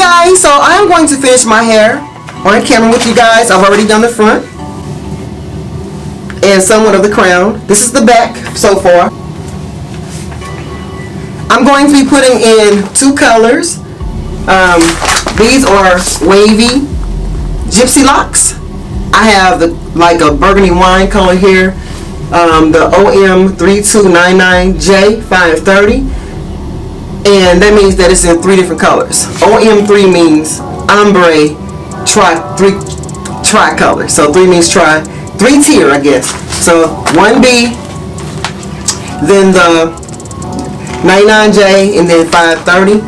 guys, so I'm going to finish my hair on camera with you guys. I've already done the front and somewhat of the crown. This is the back so far. I'm going to be putting in 2 colors. These are Wavy Gypsy Locs. I have like a burgundy wine color here. The OM3T530350. And that means that it's in 3 different colors. OM3 means ombre tri-color. So 3 means tri, 3 tier, I guess. So 1B, then the 99J, and then 530.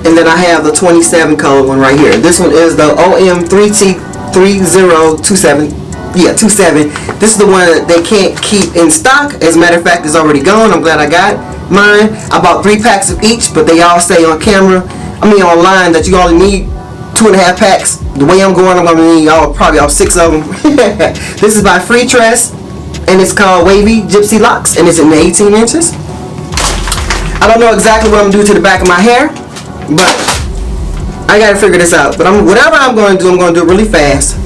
And then I have the 27 color one right here. This one is the OM3T5027. Yeah, 27. This is the one that they can't keep in stock. As a matter of fact, it's already gone. I'm glad I got mine. I bought 3 packs of each, but they all say on camera, online, that you only need 2.5 packs. The way I'm going, I'm going to need probably all 6 of them. This is by Free Tress, and it's called Wavy Gypsy Locs, and it's in 18 inches. I don't know exactly what I'm going to do to the back of my hair, but I got to figure this out. But whatever I'm going to do, I'm going to do it really fast.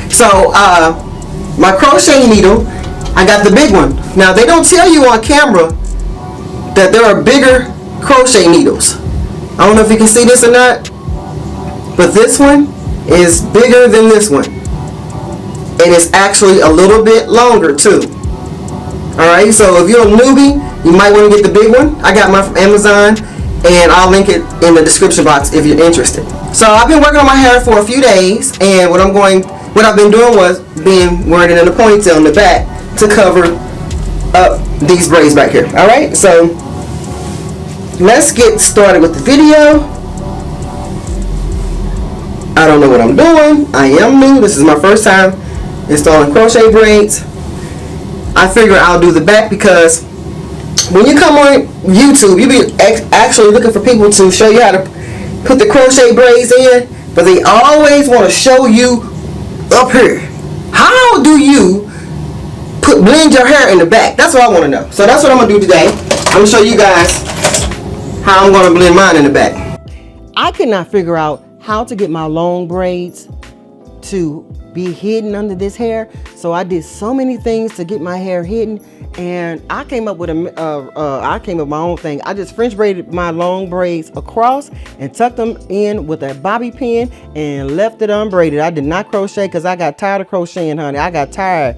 So, my crochet needle, I got the big one. Now, they don't tell you on camera that there are bigger crochet needles. I don't know if you can see this or not, but this one is bigger than this one. And it's actually a little bit longer too. Alright, so if you're a newbie, you might want to get the big one. I got mine from Amazon, and I'll link it in the description box if you're interested. So I've been working on my hair for a few days, and what I've been doing was wearing it in a ponytail in the back to cover up these braids back here. Alright, so let's get started with the video. I don't know what I'm doing. I am new. This is my first time installing crochet braids. I figure I'll do the back because when you come on YouTube, you be actually looking for people to show you how to put the crochet braids in, but they always want to show you up here. How do you blend your hair in the back? That's what I want to know. So that's what I'm going to do today. I'm going to show you guys how I'm going to blend mine in the back. I could not figure out how to get my long braids to be hidden under this hair, so I did so many things to get my hair hidden, and I came up with my own thing. I just French braided my long braids across and tucked them in with a bobby pin and left it unbraided. I did not crochet because I got tired of crocheting, honey. I got tired.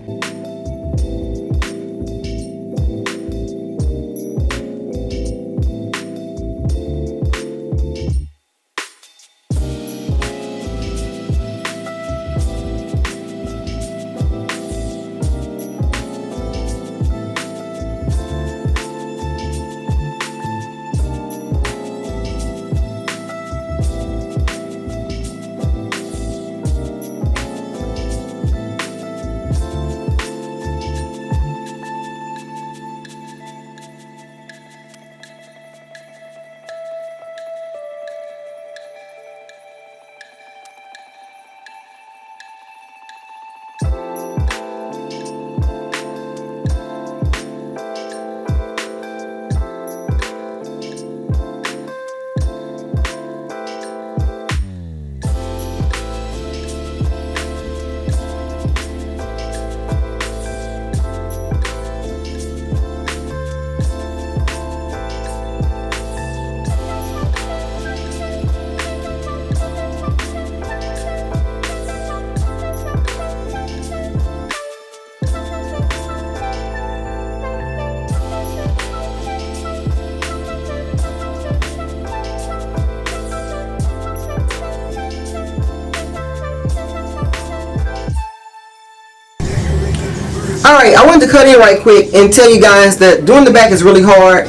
Alright, I wanted to cut in right quick and tell you guys that doing the back is really hard.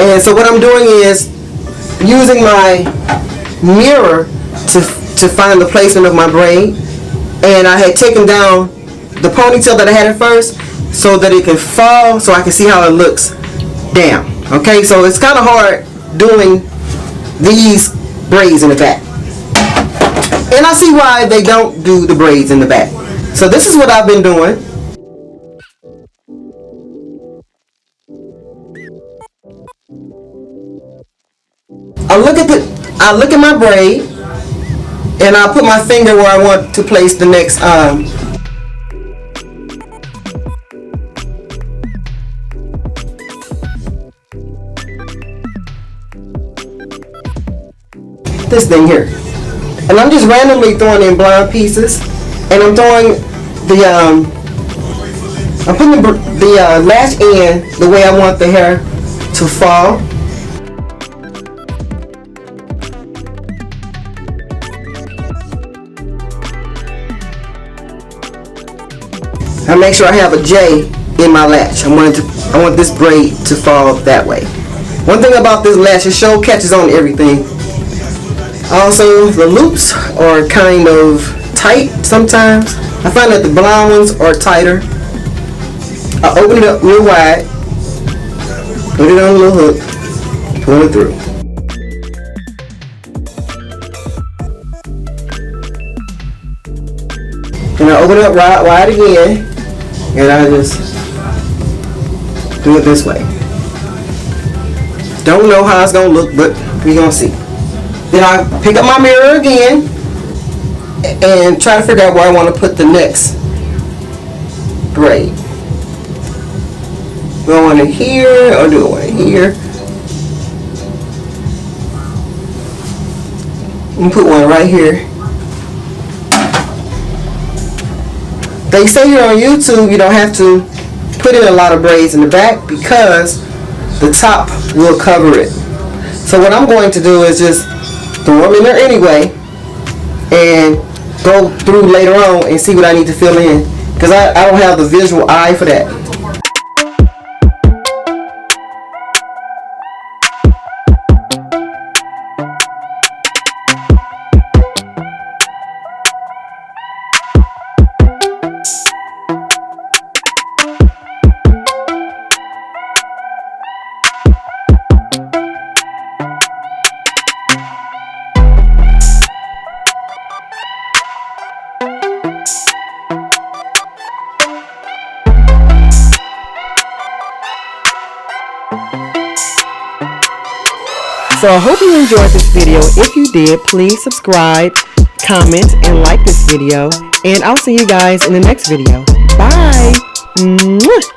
And so what I'm doing is using my mirror to find the placement of my braid. And I had taken down the ponytail that I had at first so that it can fall, so I can see how it looks down. Okay, so it's kind of hard doing these braids in the back. And I see why they don't do the braids in the back. So this is what I've been doing. I look at my braid and I put my finger where I want to place the next this thing here, and I'm just randomly throwing in blind pieces, and I'm throwing the I'm putting the latch in the way I want the hair to fall. I make sure I have a J in my latch. I want this braid to fall that way. One thing about this latch, it sure catches on everything. Also, the loops are kind of tight sometimes. I find that the blind ones are tighter. I open it up real wide, put it on a little hook, pull it through. And I open it up wide again, and I just do it this way. Don't know how it's gonna look, but we're gonna see. Then I pick up my mirror again and try to figure out where I want to put the next braid. Do I want it here or do I want it here? I'm gonna put one right here. They say here on YouTube you don't have to put in a lot of braids in the back because the top will cover it. So what I'm going to do is just throw them in there anyway and go through later on and see what I need to fill in, because I don't have the visual eye for that. So I hope you enjoyed this video. If you did, please subscribe, comment, and like this video. And I'll see you guys in the next video. Bye! Mwah! Bye.